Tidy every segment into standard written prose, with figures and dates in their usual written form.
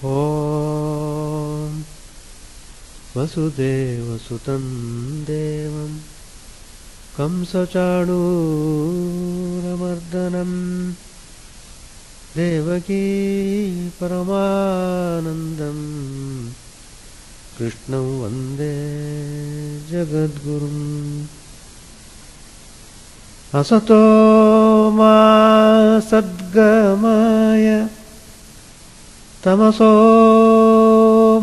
ॐ वसुदेवसुतं देवं कंसचाणूरमर्दनं देवकी परमानन्दं कृष्णं वन्दे जगद्गुरुम् असतो मा सद्गमय तमसो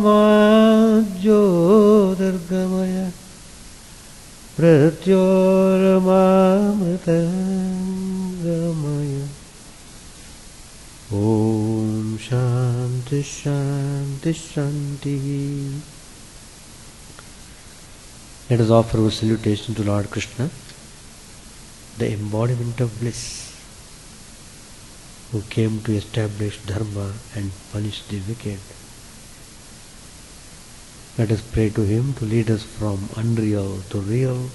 मा ज्योतिर्गमय मृत्योर्मामृतङ्गमय। ॐ शान्ति शान्ति शान्तिः. Let us offer our salutation to Lord Krishna, the embodiment of bliss, who came to establish dharma and punish the wicked. Let us pray to him to lead us from unreal to real,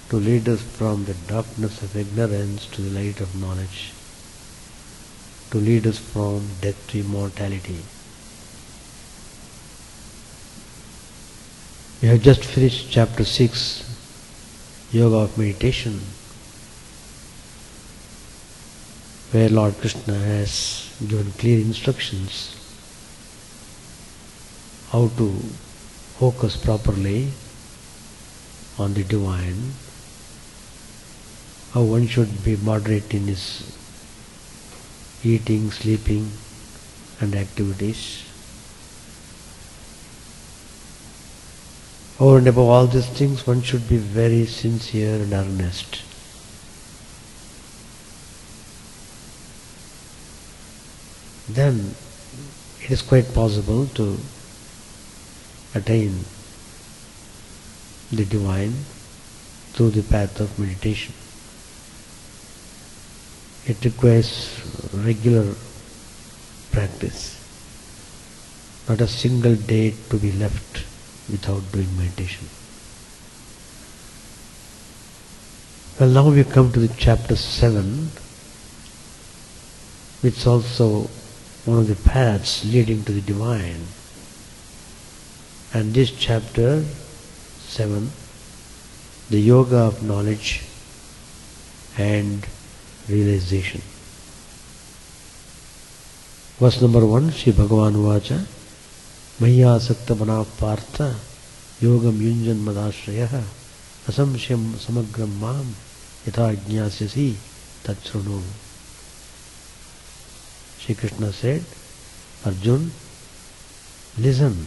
to lead us from the darkness of ignorance to the light of knowledge, to lead us from death to immortality. We have just finished chapter 6, Yoga of Meditation, where Lord Krishna has given clear instructions how to focus properly on the divine, how one should be moderate in his eating, sleeping and activities. Over and above all these things, one should be very sincere and earnest. Then it is quite possible to attain the divine through the path of meditation. It requires regular practice, not a single day to be left without doing meditation. Well, now we come to the chapter 7, which is also one of the paths leading to the divine. And this chapter 7, the yoga of knowledge and realization. Verse number 1, Shri Bhagavan Uvacha, Maya Sakta Bana Partha Yogam Yunjan Madashrayah Asamshyam Samagram Mam Yatha Jnasyasi Tatsrunu. Shri Krishna said, Arjun, listen,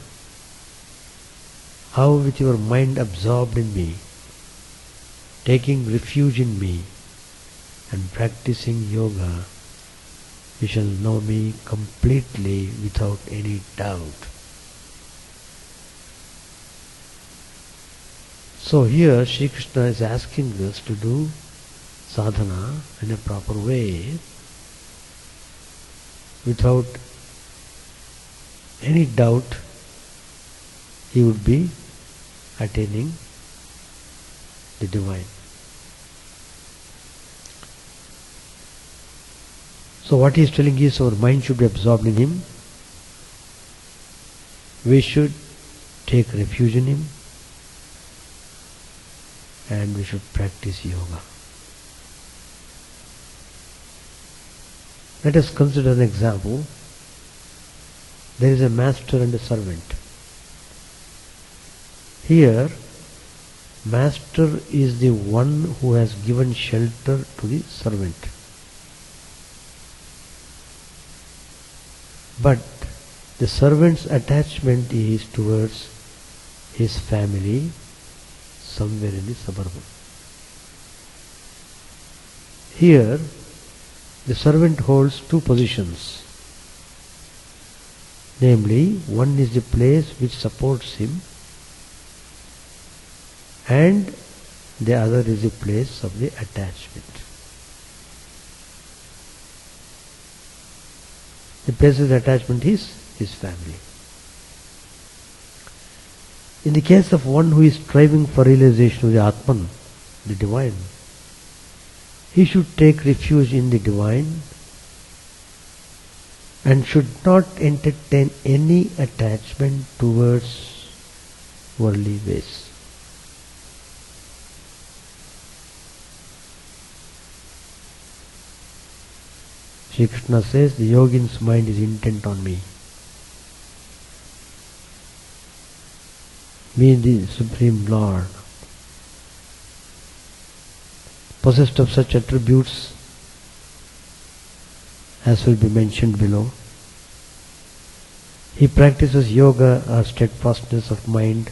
how with your mind absorbed in me, taking refuge in me and practicing yoga, you shall know me completely without any doubt. So here Shri Krishna is asking us to do sadhana in a proper way, without any doubt he would be attaining the divine. So what he is telling is our mind should be absorbed in him, we should take refuge in him, and we should practice yoga. Let us consider an example. There is a master and a servant. Here, master is the one who has given shelter to the servant. But the servant's attachment is towards his family somewhere in the suburb. Here, the servant holds two positions. Namely, one is the place which supports him, and the other is the place of the attachment. The place of the attachment is his family. In the case of one who is striving for realization of the Atman, the divine, he should take refuge in the divine and should not entertain any attachment towards worldly ways. Sri Krishna says, the yogin's mind is intent on me. Me, the Supreme Lord, possessed of such attributes as will be mentioned below. He practices yoga or steadfastness of mind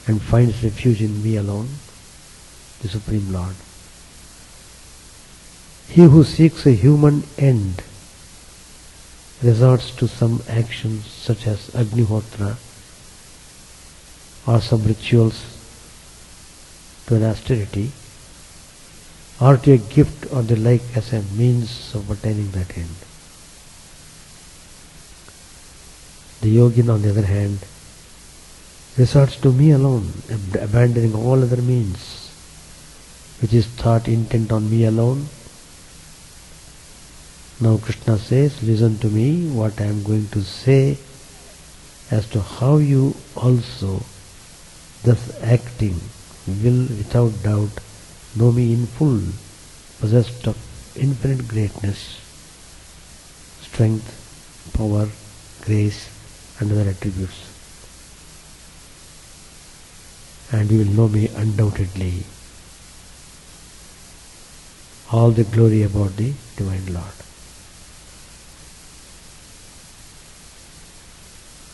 and finds refuge in me alone, the Supreme Lord. He who seeks a human end resorts to some actions such as Agnihotra or some rituals to an austerity or to a gift or the like as a means of attaining that end. The yogin, on the other hand, resorts to me alone, abandoning all other means, which is thought intent on me alone. Now Krishna says, listen to me what I am going to say as to how you also, thus acting, will without doubt know me in full, possessed of infinite greatness, strength, power, grace, and other attributes. And you will know me undoubtedly. All the glory about the Divine Lord.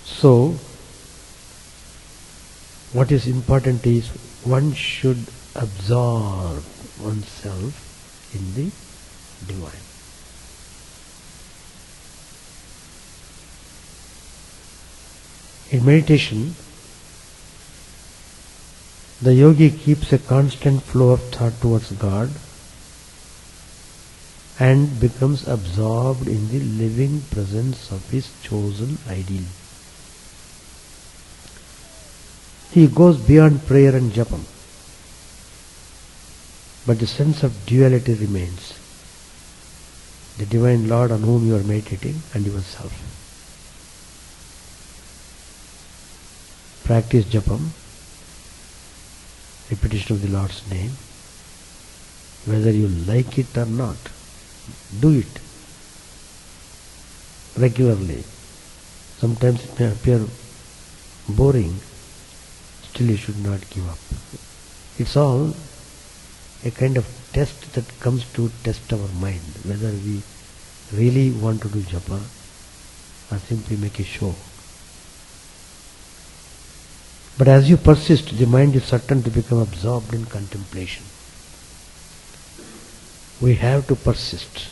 So, what is important is one should absorb oneself in the Divine. In meditation, the yogi keeps a constant flow of thought towards God and becomes absorbed in the living presence of his chosen ideal. He goes beyond prayer and japam, but the sense of duality remains. The Divine Lord on whom you are meditating and yourself. Practice japam, repetition of the Lord's name, whether you like it or not. Do it regularly. Sometimes it may appear boring, still you should not give up. It's all a kind of test that comes to test our mind, whether we really want to do japa or simply make a show. But as you persist, the mind is certain to become absorbed in contemplation. We have to persist.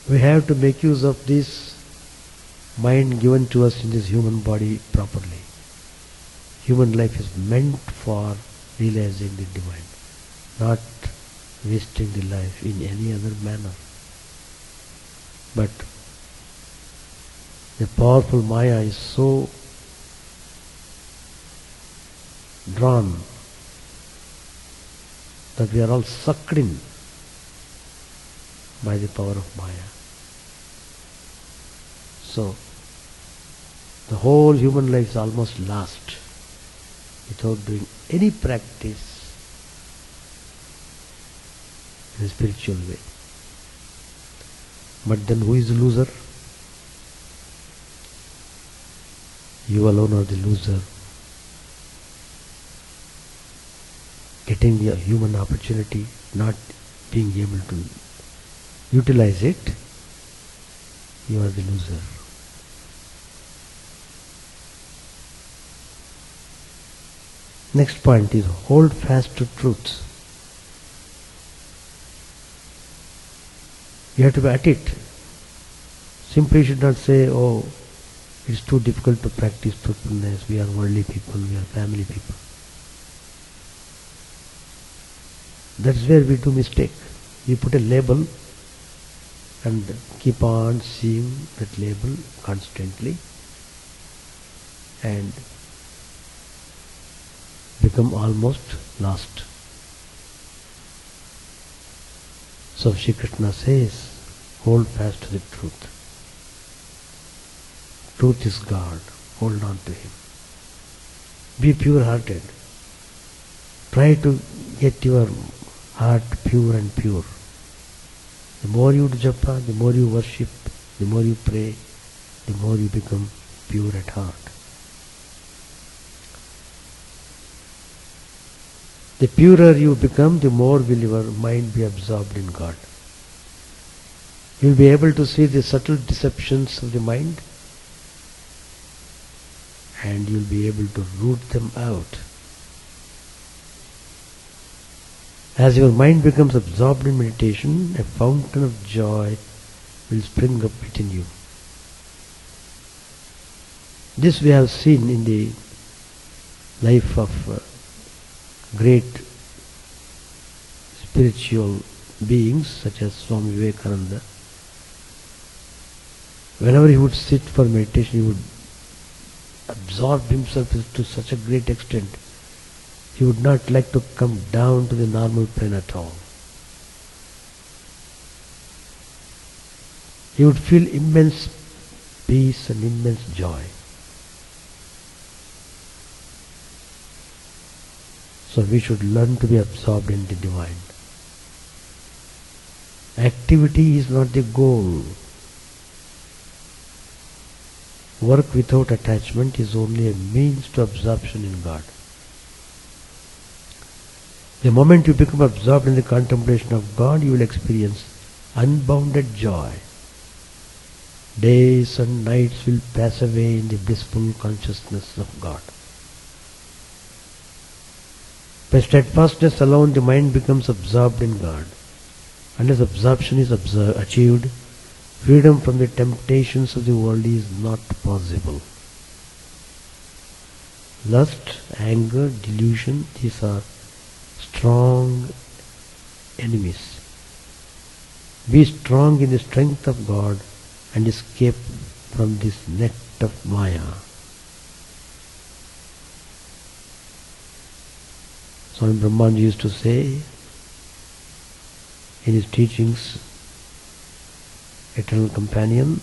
We have to make use of this mind given to us in this human body properly. Human life is meant for realizing the Divine, not wasting the life in any other manner. But the powerful Maya is so drawn that we are all sucked in by the power of Maya. So, the whole human life is almost lost without doing any practice in a spiritual way. But then who is the loser? You alone are the loser. Getting the human opportunity, not being able to utilize it, you are the loser. Next point is hold fast to truth. You have to be at it. Simply you should not say, oh, it's too difficult to practice truthfulness, we are worldly people, we are family people. That's where we do mistake. We put a label and keep on seeing that label constantly and become almost lost. So Shri Krishna says, hold fast to the truth. truth is God. Hold on to Him. Be pure-hearted. Try to get your heart pure and pure. The more you do japa, the more you worship, the more you pray, the more you become pure at heart. The purer you become, the more will your mind be absorbed in God. You will be able to see the subtle deceptions of the mind, and you will be able to root them out. As your mind becomes absorbed in meditation, a fountain of joy will spring up within you. This we have seen in the life of great spiritual beings such as Swami Vivekananda. Whenever he would sit for meditation, he would absorb himself to such a great extent. He would not like to come down to the normal plane at all. He would feel immense peace and immense joy. So we should learn to be absorbed in the divine. Activity is not the goal. Work without attachment is only a means to absorption in God. The moment you become absorbed in the contemplation of God, you will experience unbounded joy. Days and nights will pass away in the blissful consciousness of God. By steadfastness alone, the mind becomes absorbed in God. Unless absorption is achieved, freedom from the temptations of the world is not possible. Lust, anger, delusion, these are strong enemies. Be strong in the strength of God and escape from this net of Maya. Swami Brahmanji used to say in his teachings, Eternal Companion,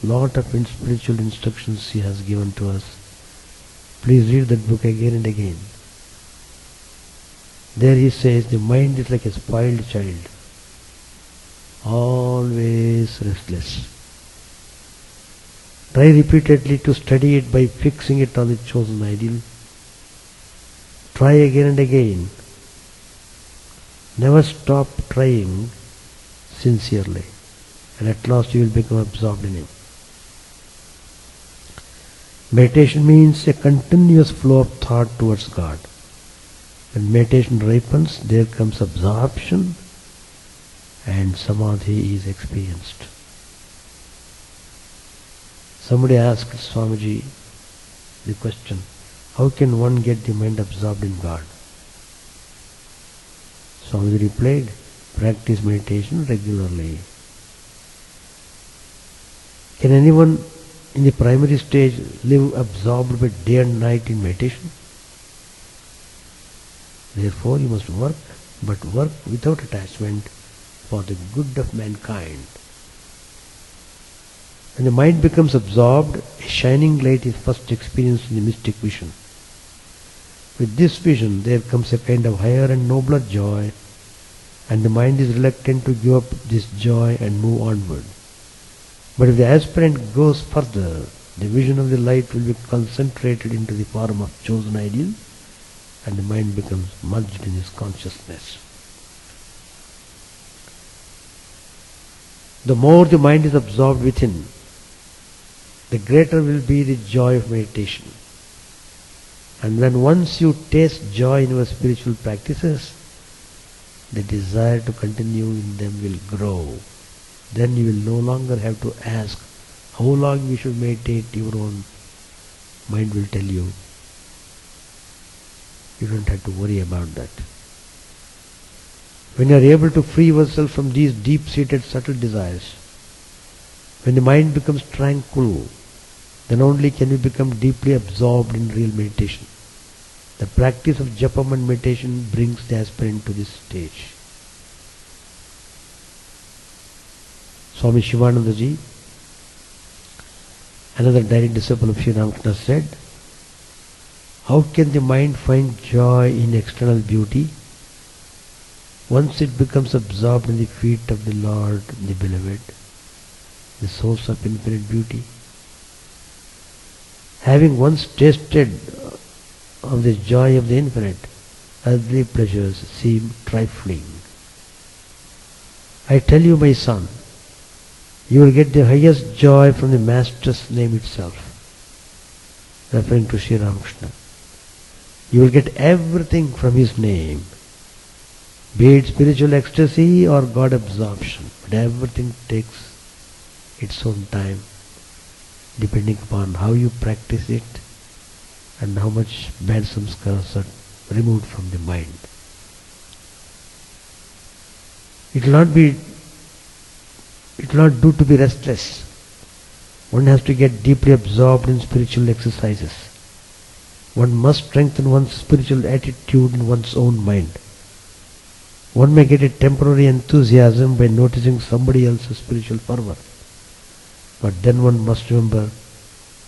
lot of spiritual instructions he has given to us. Please read that book again and again. There he says the mind is like a spoiled child, always restless. Try repeatedly to study it by fixing it on the chosen ideal. Try again and again. Never stop trying sincerely, and at last you will become absorbed in Him. Meditation means a continuous flow of thought towards God. When meditation ripens, there comes absorption and samadhi is experienced. Somebody asked Swamiji the question, how can one get the mind absorbed in God? Swamiji replied, practice meditation regularly. Can anyone in the primary stage live absorbed by day and night in meditation? Therefore you must work, but work without attachment for the good of mankind. When the mind becomes absorbed, a shining light is first experienced in the mystic vision. With this vision there comes a kind of higher and nobler joy, and the mind is reluctant to give up this joy and move onward. But if the aspirant goes further, the vision of the light will be concentrated into the form of chosen ideal, and the mind becomes merged in his consciousness. The more the mind is absorbed within, the greater will be the joy of meditation. And when once you taste joy in your spiritual practices, the desire to continue in them will grow. Then you will no longer have to ask how long we should meditate. Your own mind will tell you. You don't have to worry about that. When you are able to free yourself from these deep-seated subtle desires, when the mind becomes tranquil, then only can you become deeply absorbed in real meditation. The practice of japam and meditation brings the aspirant to this stage. Swami Shivananda ji Another direct disciple of Sri Ramakrishna said, how can the mind find joy in external beauty? Once it becomes absorbed in the feet of the Lord, the Beloved, the source of infinite beauty. Having once tasted of the joy of the infinite, earthly pleasures seem trifling. I tell you, my son, you will get the highest joy from the Master's name itself, referring to Sri Ramakrishna. You will get everything from his name, be it spiritual ecstasy or God absorption, but everything takes its own time, depending upon how you practice it and how much bad samskaras are removed from the mind. It will not do to be restless. One has to get deeply absorbed in spiritual exercises. One must strengthen one's spiritual attitude in one's own mind. One may get a temporary enthusiasm by noticing somebody else's spiritual fervor. But then one must remember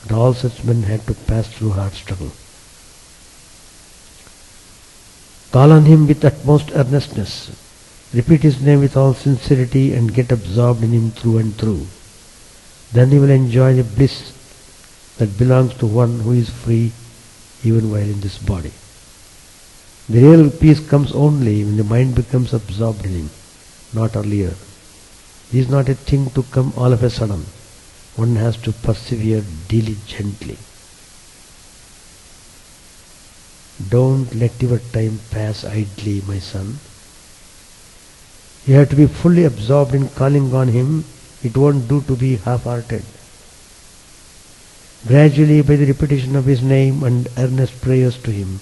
that all such men had to pass through hard struggle. Call on him with utmost earnestness. Repeat his name with all sincerity and get absorbed in him through and through. Then you will enjoy the bliss that belongs to one who is free even while in this body. The real peace comes only when the mind becomes absorbed in him, not earlier. He is not a thing to come all of a sudden. One has to persevere diligently. Don't let your time pass idly, my son. You have to be fully absorbed in calling on him. It won't do to be half-hearted. Gradually, by the repetition of his name and earnest prayers to him,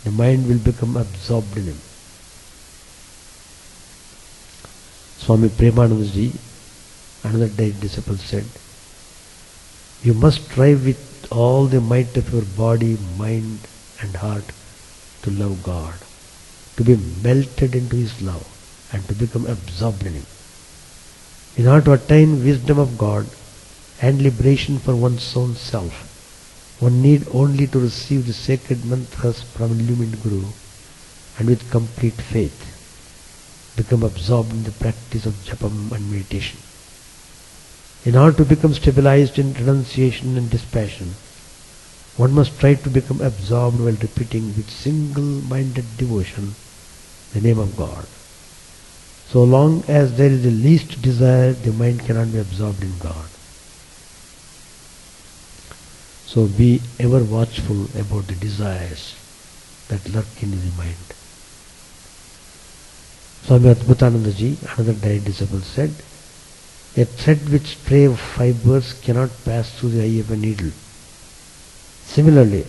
the mind will become absorbed in him. Swami Premanandaji, another direct disciple, said, you must strive with all the might of your body, mind and heart to love God, to be melted into his love and to become absorbed in him. In order to attain wisdom of God and liberation for one's own self, one need only to receive the sacred mantras from an illumined Guru and with complete faith become absorbed in the practice of japam and meditation. In order to become stabilized in renunciation and dispassion, one must try to become absorbed while repeating with single-minded devotion the name of God. So long as there is the least desire, the mind cannot be absorbed in God. So be ever watchful about the desires that lurk in the mind. Swami Adbhutanandaji, another direct disciple, said, a thread with stray fibers cannot pass through the eye of a needle. Similarly,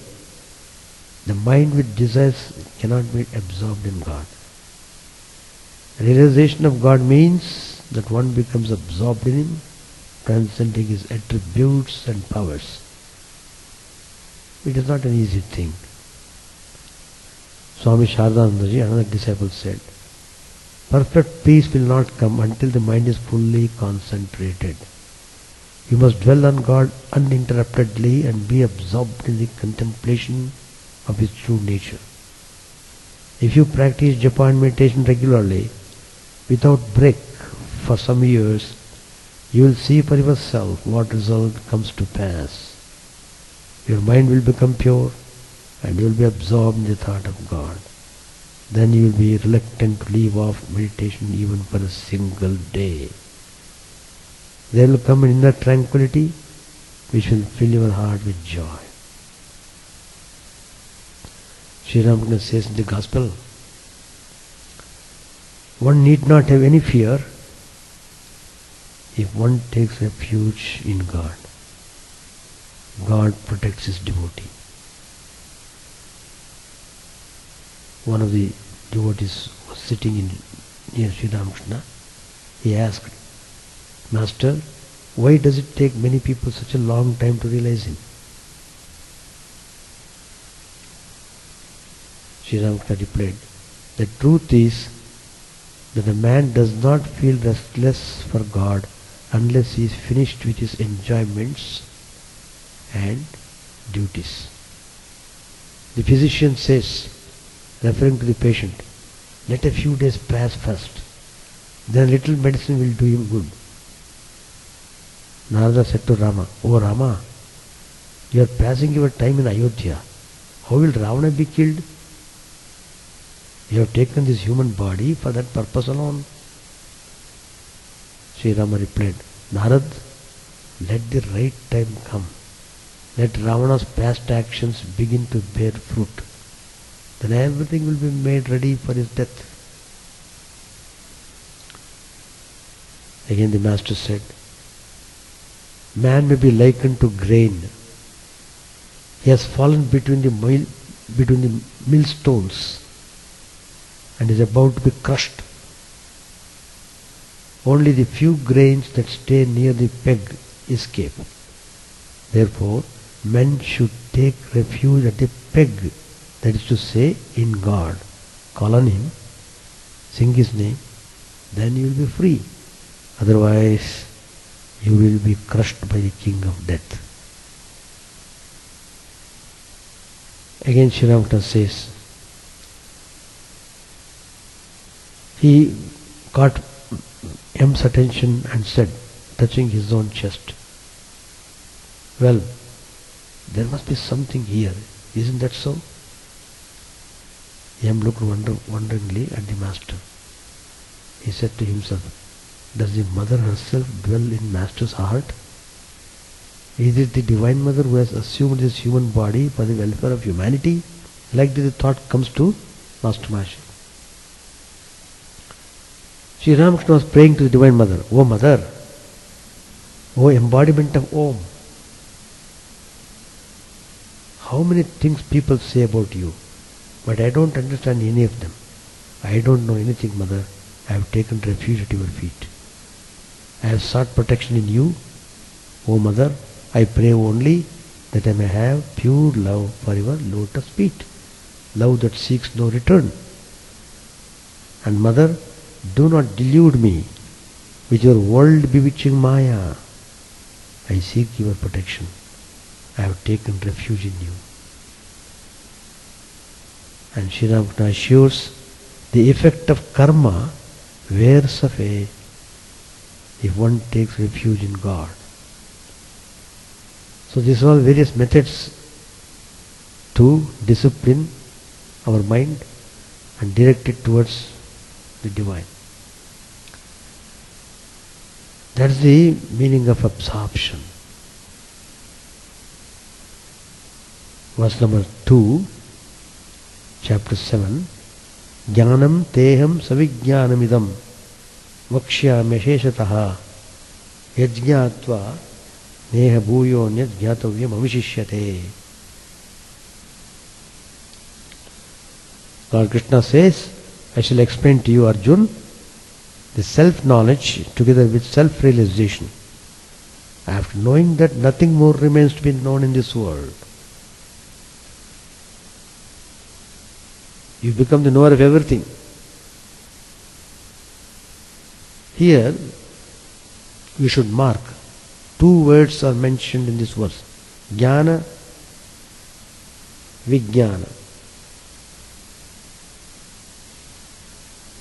the mind with desires cannot be absorbed in God. Realization of God means that one becomes absorbed in him, transcending his attributes and powers. It is not an easy thing. Swami Sharadanandaji, another disciple, said, perfect peace will not come until the mind is fully concentrated. You must dwell on God uninterruptedly and be absorbed in the contemplation of his true nature. If you practice japa and meditation regularly, without break for some years, you will see for yourself what result comes to pass. Your mind will become pure and you will be absorbed in the thought of God. Then you will be reluctant to leave off meditation even for a single day. There will come an inner tranquility which will fill your heart with joy. Sri Ramakrishna says in the Gospel, one need not have any fear if one takes refuge in God. God protects his devotee. One of the devotees was sitting near Sri Ramakrishna. He asked, Master, why does it take many people such a long time to realize him? Sri Ramakrishna replied, the truth is that a man does not feel restless for God unless he is finished with his enjoyments and duties. The physician says, referring to the patient, let a few days pass first, then little medicine will do him good. Narada said to Rama, "O Rama, you are passing your time in Ayodhya. How will Ravana be killed? You have taken this human body for that purpose alone." Sri Rama replied, "Narad, let the right time come. Let Ravana's past actions begin to bear fruit. Then everything will be made ready for his death." Again the Master said, "Man may be likened to grain. He has fallen between the millstones and is about to be crushed. Only the few grains that stay near the peg escape. Therefore, men should take refuge at the peg, that is to say, in God. Call on Him, sing His name, then you will be free. Otherwise, you will be crushed by the king of death." Again Sri Ramakrishna says, he caught M's attention and said, touching his own chest, "Well, there must be something here, isn't that so?" M looked wonderingly at the Master. He said to himself, "Does the Mother herself dwell in Master's heart? Is it the Divine Mother who has assumed this human body for the welfare of humanity?" Like this the thought comes to Master Maharshi. Sri Ramakrishna was praying to the Divine Mother, "O Mother, O embodiment of Om, how many things people say about you, but I don't understand any of them. I don't know anything, Mother. I have taken refuge at your feet. I have sought protection in you. O Mother, I pray only that I may have pure love for your lotus feet, love that seeks no return. And Mother, do not delude me with your world bewitching Maya. I seek your protection. I have taken refuge in you." And Sri Ramakrishna assures the effect of karma wears away if one takes refuge in God. So these are all various methods to discipline our mind and direct it towards the divine. That's the meaning of absorption. Verse number 2, chapter 7. Jnanam teham savijnanamidam vakshyami sheshataha yajñātva neha bhuyo nyajñātavyam avishishyate. Lord Krishna says, I shall explain to you, Arjun, the self-knowledge together with self-realization. After knowing that nothing more remains to be known in this world, you become the knower of everything. Here, we should mark, two words are mentioned in this verse. Jnana, Vijnana.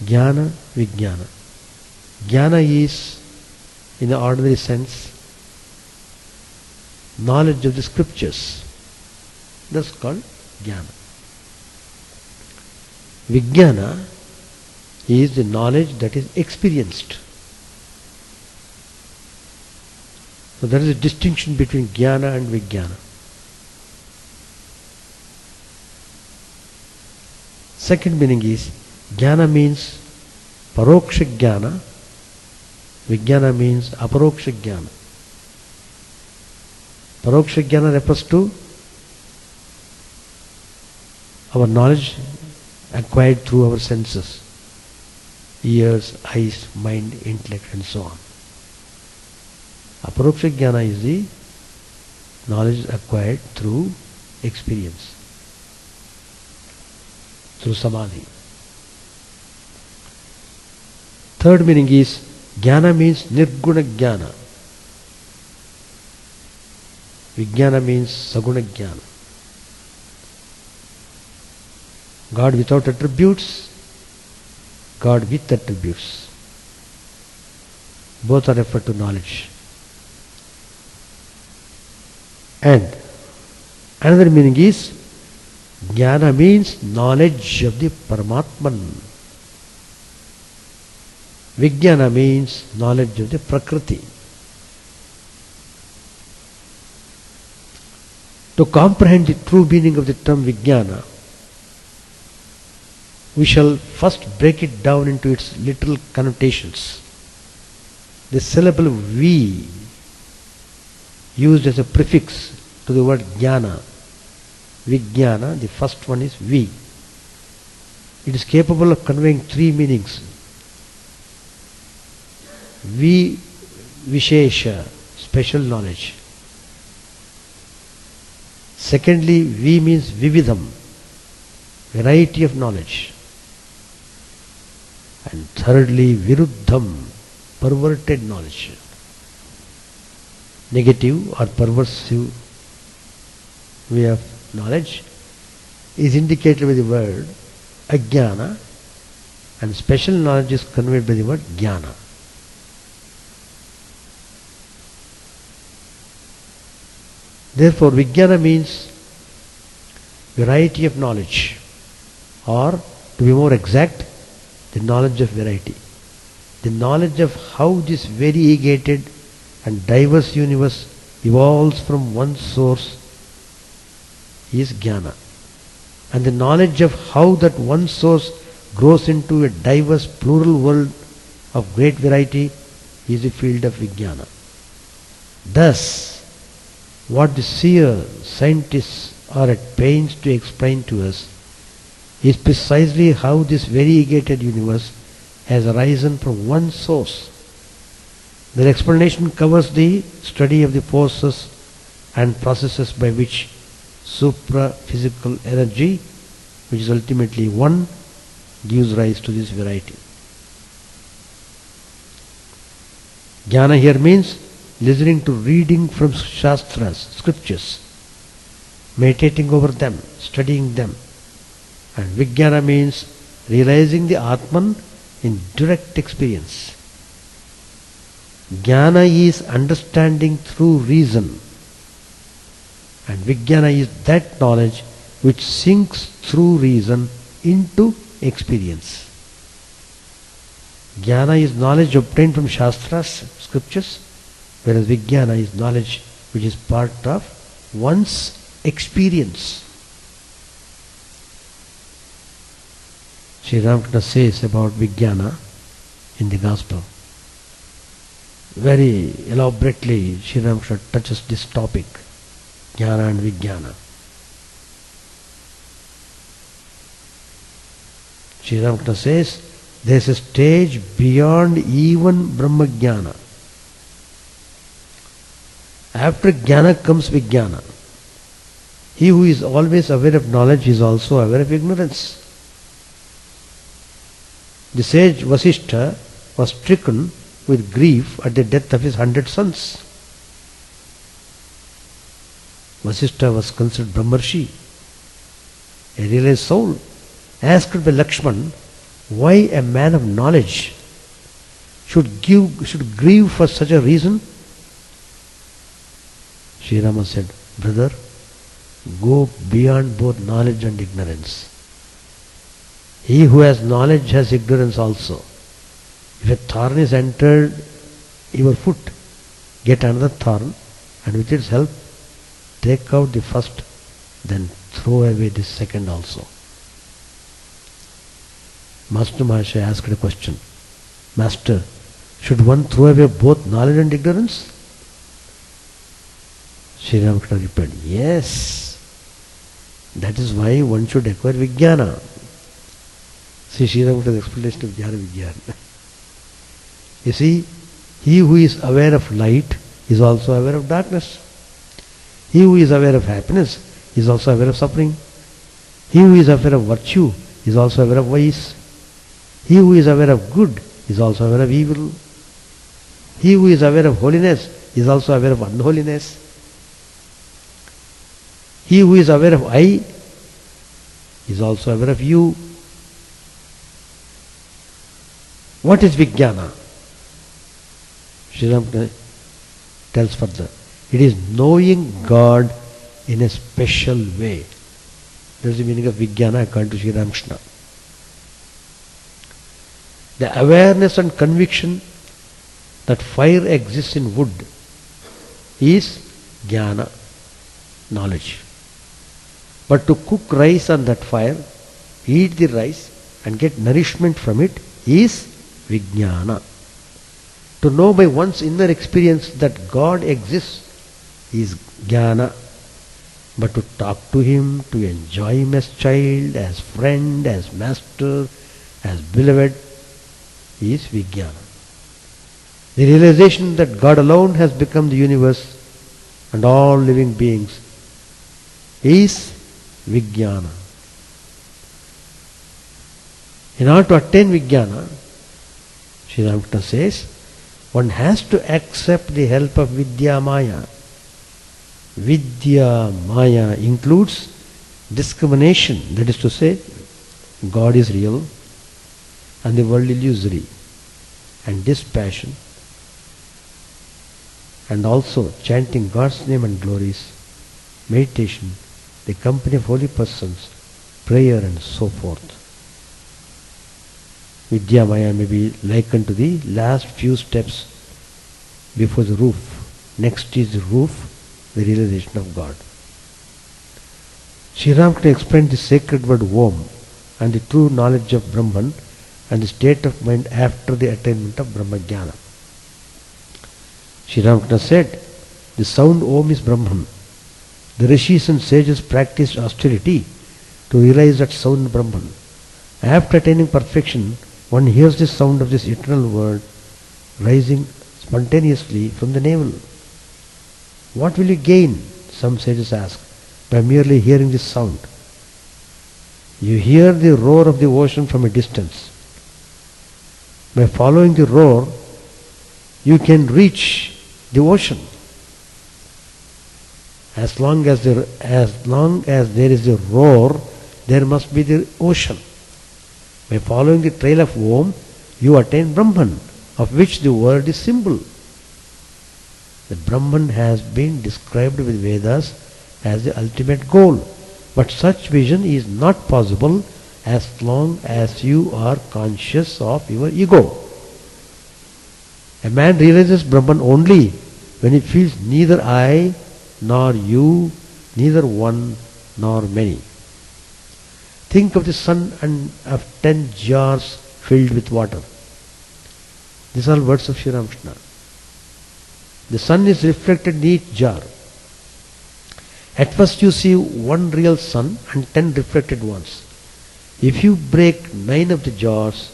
Jnana, Vijnana. Jnana is, in the ordinary sense, knowledge of the scriptures. That's called Jnana. Vijnana is the knowledge that is experienced. So there is a distinction between Jnana and Vijnana. Second meaning is, Jnana means Paroksha Jnana, Vijnana means Aparoksha Jnana. Paroksha Jnana refers to our knowledge acquired through our senses, ears, eyes, mind, intellect and so on. Aparoksha Jnana is the knowledge acquired through experience, through samadhi. Third meaning is, Jnana means Nirguna Jnana. Vijnana means saguna jnana. God without attributes, God with attributes. Both are referred to knowledge. And another meaning is, jnana means knowledge of the Paramatman. Vijnana means knowledge of the Prakriti. To comprehend the true meaning of the term Vijnana, we shall first break it down into its literal connotations. The syllable V used as a prefix to the word jnana, Vijnana, the first one is V. It is capable of conveying three meanings. V, Vishesha, special knowledge. Secondly, V means Vividham, variety of knowledge. And thirdly, Viruddham, perverted knowledge. Negative or perversive way of knowledge is indicated by the word ajnana, and special knowledge is conveyed by the word jnana. Therefore, Vijnana means variety of knowledge, or to be more exact, the knowledge of variety. The knowledge of how this variegated and diverse universe evolves from one source is jnana. And the knowledge of how that one source grows into a diverse plural world of great variety is the field of Vijnana. Thus, what the seer scientists are at pains to explain to us is precisely how this variegated universe has arisen from one source. Their explanation covers the study of the forces and processes by which supra-physical energy, which is ultimately one, gives rise to this variety. Jnana here means listening to reading from Shastras, scriptures, meditating over them, studying them. And Vijnana means realizing the Atman in direct experience. Jnana is understanding through reason, and Vijnana is that knowledge which sinks through reason into experience. Jnana is knowledge obtained from Shastras, scriptures, whereas Vijnana is knowledge which is part of one's experience. Sri Ramakrishna says about Vijnana in the Gospel. Very elaborately Sri Ramakrishna touches this topic, Jnana and Vijnana. Sri Ramakrishna says, there is a stage beyond even Brahma Jnana. After Jnana comes Vijnana. He who is always aware of knowledge is also aware of ignorance. The sage Vasishtha was stricken with grief at the death of his 100 sons. Vasishtha was considered Brahmarshi, a realized soul, asked by Lakshman why a man of knowledge should grieve for such a reason. Sri Rama said, brother, go beyond both knowledge and ignorance. He who has knowledge has ignorance also. If a thorn is entered your foot, get another thorn, and with its help take out the first, then throw away the second also. Master Mahashaya asked a question. Master, should one throw away both knowledge and ignorance? Sri Ramakrishna replied, yes. That is why one should acquire Vijnana. See Sri Ramakrishna's explanation of Jnana Vijnana. You see, he who is aware of light is also aware of darkness. He who is aware of happiness is also aware of suffering. He who is aware of virtue is also aware of vice. He who is aware of good is also aware of evil. He who is aware of holiness is also aware of unholiness. He who is aware of I is also aware of you. What is Vijnana? Sri Ramakrishna tells further. It is knowing God in a special way. That is the meaning of Vijnana according to Sri Ramakrishna. The awareness and conviction that fire exists in wood is jnana, knowledge. But to cook rice on that fire, eat the rice and get nourishment from it is vijnana. To know by one's inner experience that God exists is jnana. But to talk to Him, to enjoy Him as child, as friend, as master, as beloved is vijnana. The realization that God alone has become the universe and all living beings is vijnana. In order to attain vijnana, Sri Ramakrishna says, one has to accept the help of Vidya Maya. Vidya Maya includes discrimination, that is to say, God is real and the world illusory, and dispassion, and also chanting God's name and glories, meditation, the company of holy persons, prayer and so forth. Vidya Maya may be likened to the last few steps before the roof. Next is the roof, the realization of God. Sri Ramakrishna explained the sacred word Om and the true knowledge of Brahman and the state of mind after the attainment of Brahmajnana. Sri Ramakrishna said, the sound Om is Brahman. The rishis and sages practiced austerity to realize that sound Brahman. After attaining perfection, one hears the sound of this eternal word rising spontaneously from the navel. What will you gain, some sages ask, by merely hearing this sound? You hear the roar of the ocean from a distance. By following the roar, you can reach the ocean. As long as there is a roar, there must be the ocean. By following the trail of Om, you attain Brahman, of which the word is symbol. The Brahman has been described with Vedas as the ultimate goal, but such vision is not possible as long as you are conscious of your ego. A man realizes Brahman only when he feels neither I nor you, neither one nor many. Think of the sun and of 10 jars filled with water. These are words of Sri Ramakrishna. The sun is reflected in each jar. At first you see one real sun and 10 reflected ones. If you break 9 of the jars,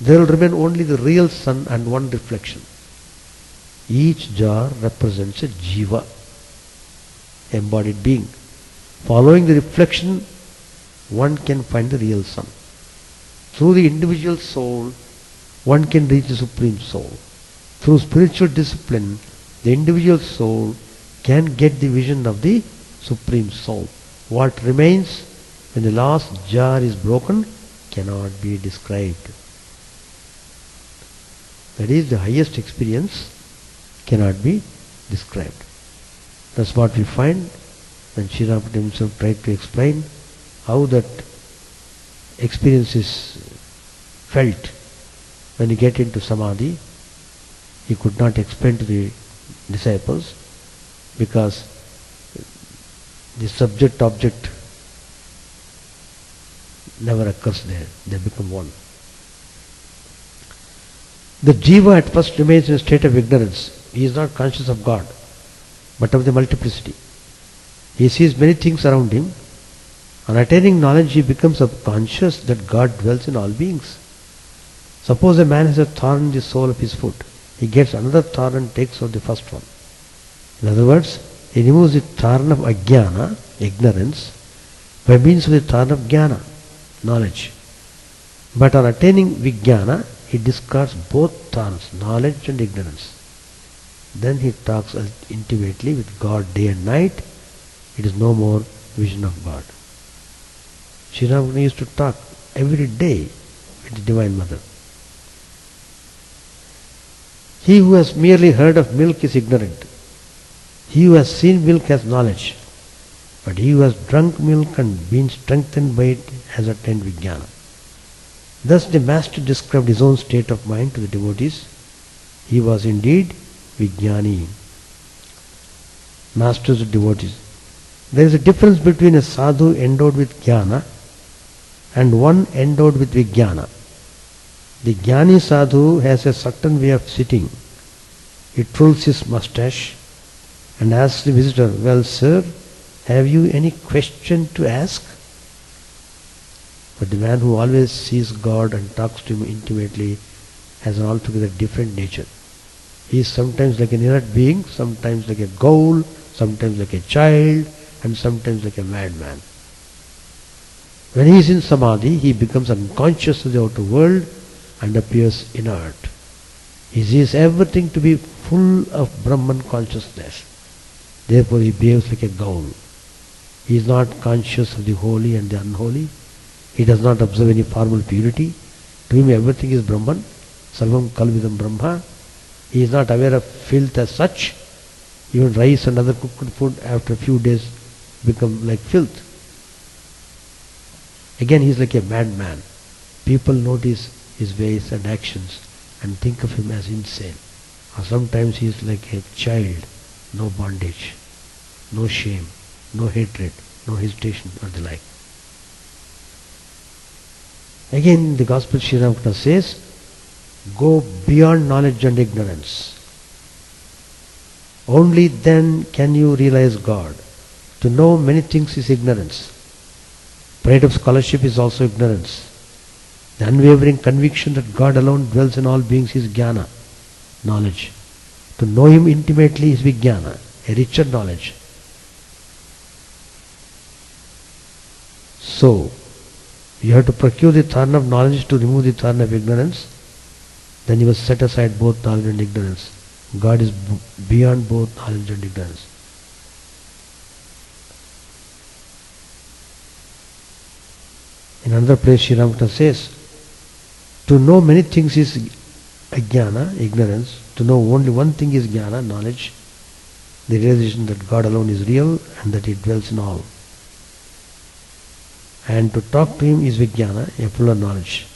there will remain only the real sun and one reflection. Each jar represents a jiva, embodied being. Following the reflection, one can find the real sun. Through the individual soul, one can reach the Supreme Soul. Through spiritual discipline, the individual soul can get the vision of the Supreme Soul. What remains when the last jar is broken cannot be described. That is, the highest experience cannot be described. That's what we find when Sri Ramakrishna himself tried to explain how that experience is felt when you get into Samadhi. He could not explain to the disciples because the subject-object never occurs there. They become one. The jiva at first remains in a state of ignorance. He is not conscious of God, but of the multiplicity. He sees many things around him. On attaining knowledge, he becomes conscious that God dwells in all beings. Suppose a man has a thorn in the sole of his foot. He gets another thorn and takes out the first one. In other words, he removes the thorn of ajnana, ignorance, by means of the thorn of jnana, knowledge. But on attaining vijnana, he discards both thorns, knowledge and ignorance. Then he talks intimately with God day and night it is no more vision of God. Sri Ramakrishna used to talk every day with the Divine Mother. He who has merely heard of milk is ignorant. He who has seen milk has knowledge. But he who has drunk milk and been strengthened by it has attained Vijnana. Thus the Master described his own state of mind to the devotees. He was indeed Vijnani. Masters of devotees. There is a difference between a sadhu endowed with jnana and one endowed with Vijnana. The Jnani sadhu has a certain way of sitting. He twirls his mustache and asks the visitor, "Well, sir, have you any question to ask?" But the man who always sees God and talks to him intimately has an altogether different nature. He is sometimes like an inert being, sometimes like a ghoul, sometimes like a child, and sometimes like a madman. When he is in samadhi, he becomes unconscious of the outer world and appears inert. He sees everything to be full of Brahman consciousness. Therefore he behaves like a ghoul. He is not conscious of the holy and the unholy. He does not observe any formal purity. To him everything is Brahman. Sarvam kalvidam Brahma. He is not aware of filth as such. Even rice and other cooked food after a few days become like filth. Again he is like a madman. People notice his ways and actions and think of him as insane. Or sometimes he is like a child, no bondage, no shame, no hatred, no hesitation or the like. Again the Gospel Sri Ramakrishna says, go beyond knowledge and ignorance. Only then can you realize God. To know many things is ignorance. Pride of scholarship is also ignorance. The unwavering conviction that God alone dwells in all beings is jnana, knowledge. To know Him intimately is vijnana, a richer knowledge. So, you have to procure the thorn of knowledge to remove the thorn of ignorance. Then you must set aside both knowledge and ignorance. God is beyond both knowledge and ignorance. In another place, Sri Ramakrishna says, to know many things is ajnana, ignorance. To know only one thing is jnana, knowledge. The realization that God alone is real and that He dwells in all. And to talk to Him is vijnana, a fuller knowledge.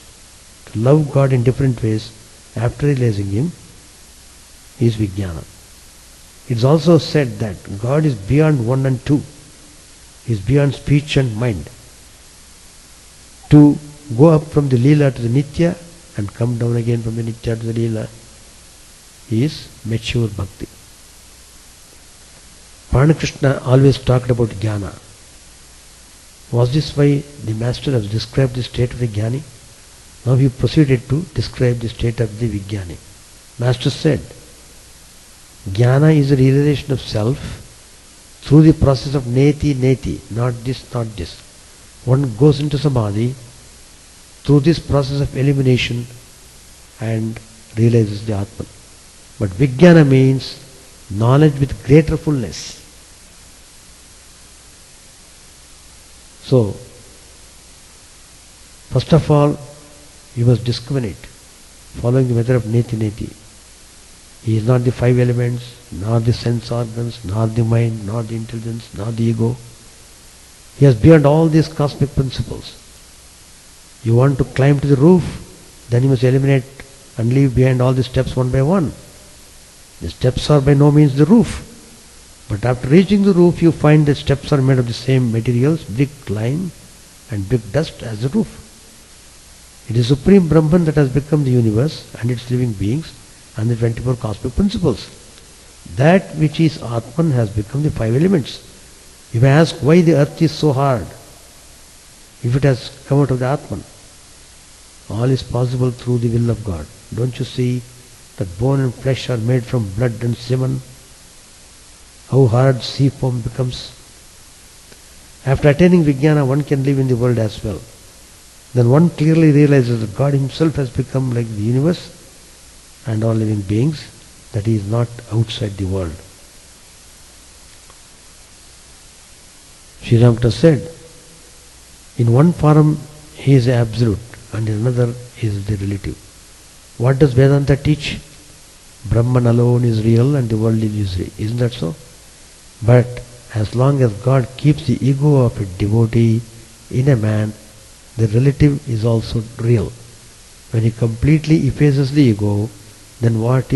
To love God in different ways after realizing Him is vijnana. It is also said that God is beyond one and two. He is beyond speech and mind. To go up from the Leela to the Nitya and come down again from the Nitya to the Leela is mature bhakti. Purana Krishna always talked about jnana. Was this why the Master has described the state of the jnani? Now he proceeded to describe the state of the vijnani. Master said, jnana is the realization of self through the process of neti, not this, not this. One goes into samadhi through this process of elimination and realizes the Atman. But vijnana means knowledge with greater fullness. So, first of all, you must discriminate, following the method of neti. He is not the five elements, nor the sense organs, nor the mind, nor the intelligence, nor the ego. He is beyond all these cosmic principles. You want to climb to the roof, then you must eliminate and leave behind all the steps one by one. The steps are by no means the roof. But after reaching the roof, you find the steps are made of the same materials, brick, lime and brick dust as the roof. It is Supreme Brahman that has become the universe and its living beings and the 24 cosmic principles. That which is Atman has become the five elements. You may ask why the earth is so hard if it has come out of the Atman. All is possible through the will of God. Don't you see that bone and flesh are made from blood and semen? How hard sea foam becomes. After attaining vijnana, one can live in the world as well. Then one clearly realizes that God Himself has become like the universe and all living beings, that He is not outside the world. Sri Ramakrishna said, in one form he is absolute and in another he is the relative. What does Vedanta teach? Brahman alone is real and the world is illusory. Isn't that so? But as long as God keeps the ego of a devotee in a man, the relative is also real. When he completely effaces the ego, then what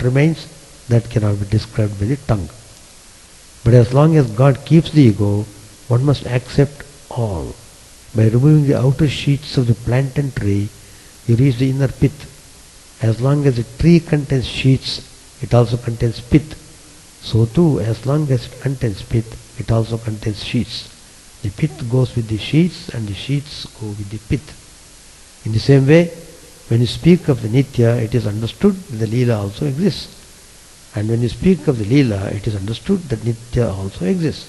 remains? That cannot be described by the tongue. But as long as God keeps the ego, one must accept all. By removing the outer sheets of the plantain tree, you reach the inner pith. As long as the tree contains sheets, it also contains pith. So too, as long as it contains pith, it also contains sheets. The pith goes with the sheets and the sheets go with the pith. In the same way, when you speak of the Nitya, it is understood that the Leela also exists. And when you speak of the Leela, it is understood that Nitya also exists.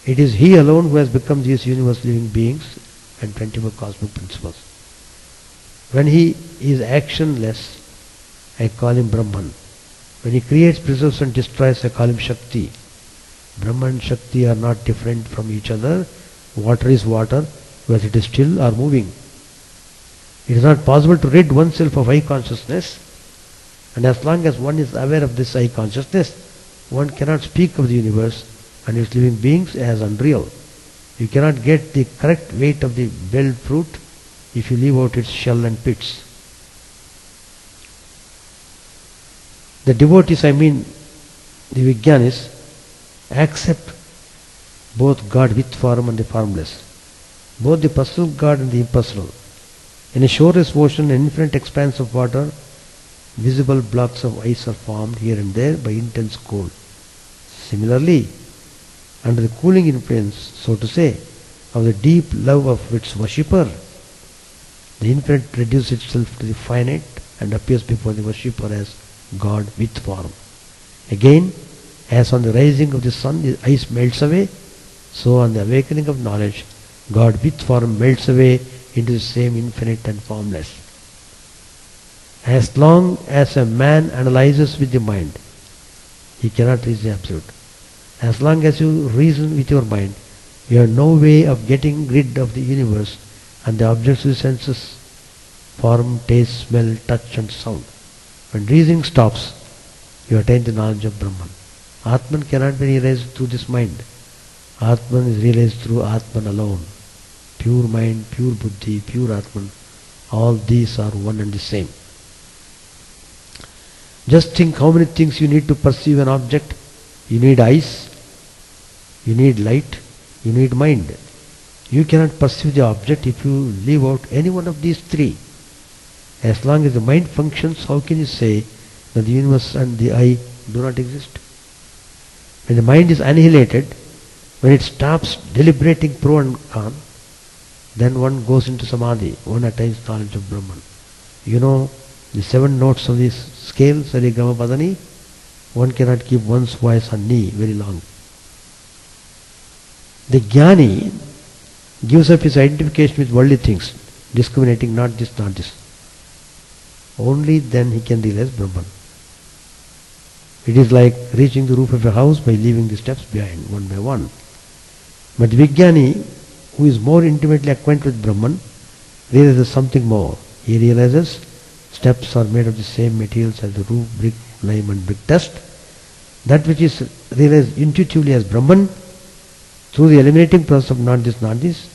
It is He alone who has become these universe living beings and 24 cosmic principles. When He is actionless, I call Him Brahman. When He creates, preserves and destroys, I call Him Shakti. Brahman and Shakti are not different from each other. Water is water, whether it is still or moving. It is not possible to rid oneself of I consciousness, and as long as one is aware of this I consciousness, one cannot speak of the universe and its living beings as unreal. You cannot get the correct weight of the belled fruit if you leave out its shell and pits. The devotees, the Vijnanis, accept both God with form and the formless, both the personal God and the impersonal. In a shoreless ocean, an infinite expanse of water, visible blocks of ice are formed here and there by intense cold. Similarly, under the cooling influence, so to say, of the deep love of its worshipper, the infinite reduces itself to the finite and appears before the worshipper as God with form. Again, as on the rising of the sun the ice melts away, so on the awakening of knowledge, God with form melts away into the same infinite and formless. As long as a man analyzes with the mind, he cannot reach the Absolute. As long as you reason with your mind, you have no way of getting rid of the universe and the objects of the senses, form, taste, smell, touch and sound. When reasoning stops, you attain the knowledge of Brahman. Atman cannot be realized through this mind. Atman is realized through Atman alone. Pure mind, pure buddhi, pure Atman, all these are one and the same. Just think how many things you need to perceive an object. You need eyes, you need light, you need mind. You cannot perceive the object if you leave out any one of these three. As long as the mind functions, how can you say that the universe and the I do not exist? When the mind is annihilated, when it stops deliberating pro and con, then one goes into samadhi, one attains knowledge of Brahman. You know the 7 notes of this scale, Sari Gama Padani, one cannot keep one's voice on ni very long. The Jnani gives up his identification with worldly things, discriminating not this, not this. Only then he can realize Brahman. It is like reaching the roof of a house by leaving the steps behind, one by one. But the Vijnani, who is more intimately acquainted with Brahman, realizes something more. He realizes steps are made of the same materials as the roof, brick, lime and brick dust. That which is realized intuitively as Brahman, through the eliminating process of not this,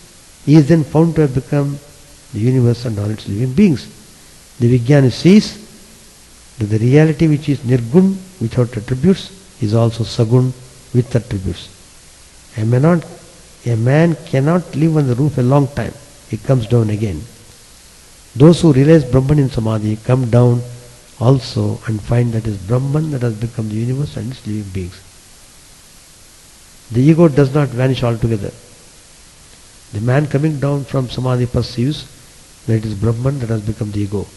is then found to have become the universe and all its living beings. The Vijnani sees that the reality which is Nirgun without attributes is also Sagun with attributes. A man cannot live on the roof a long time. He comes down again. Those who realize Brahman in Samadhi come down also and find that it is Brahman that has become the universe and its living beings. The ego does not vanish altogether. The man coming down from Samadhi perceives that it is Brahman that has become the ego,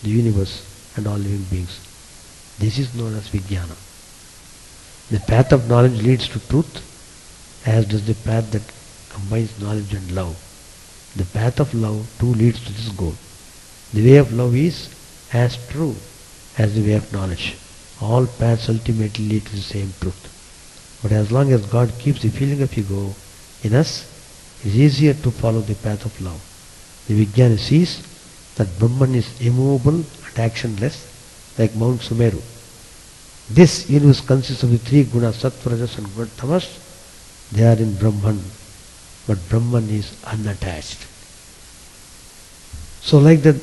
the universe and all living beings. This is known as Vijnana. The path of knowledge leads to truth, as does the path that combines knowledge and love. The path of love too leads to this goal. The way of love is as true as the way of knowledge. All paths ultimately lead to the same truth. But as long as God keeps the feeling of ego in us, it is easier to follow the path of love. The Vijnana sees that Brahman is immovable and actionless, like Mount Sumeru. This universe consists of the three gunas, sattva, rajas and tamas. They are in Brahman, but Brahman is unattached. So like that,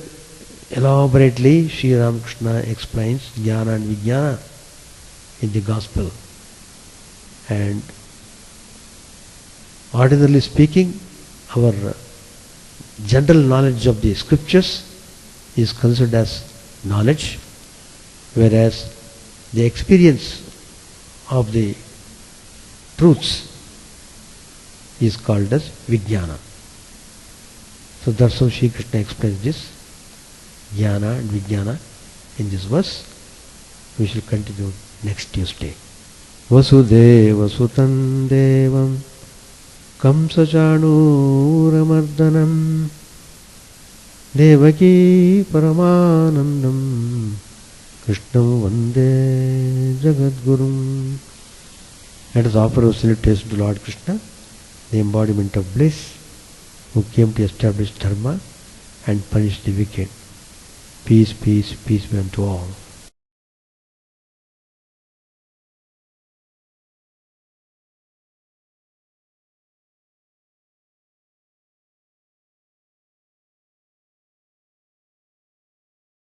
elaborately Sri Ramakrishna explains Jnana and Vijnana in the Gospel. And ordinarily speaking, our general knowledge of the scriptures is considered as knowledge, whereas the experience of the truths is called as Vijnana. So that's how Sri Krishna explains this Jnana and Vijnana in this verse. We shall continue next Tuesday. Vasudeva Sutam Devam Kamsachanuramardanam Devaki Paramanandam Krishnam Vande Jagadgurum. Let us offer our salutation to Lord Krishna, the embodiment of bliss, who came to establish dharma and punish the wicked. Peace, peace, peace be unto all.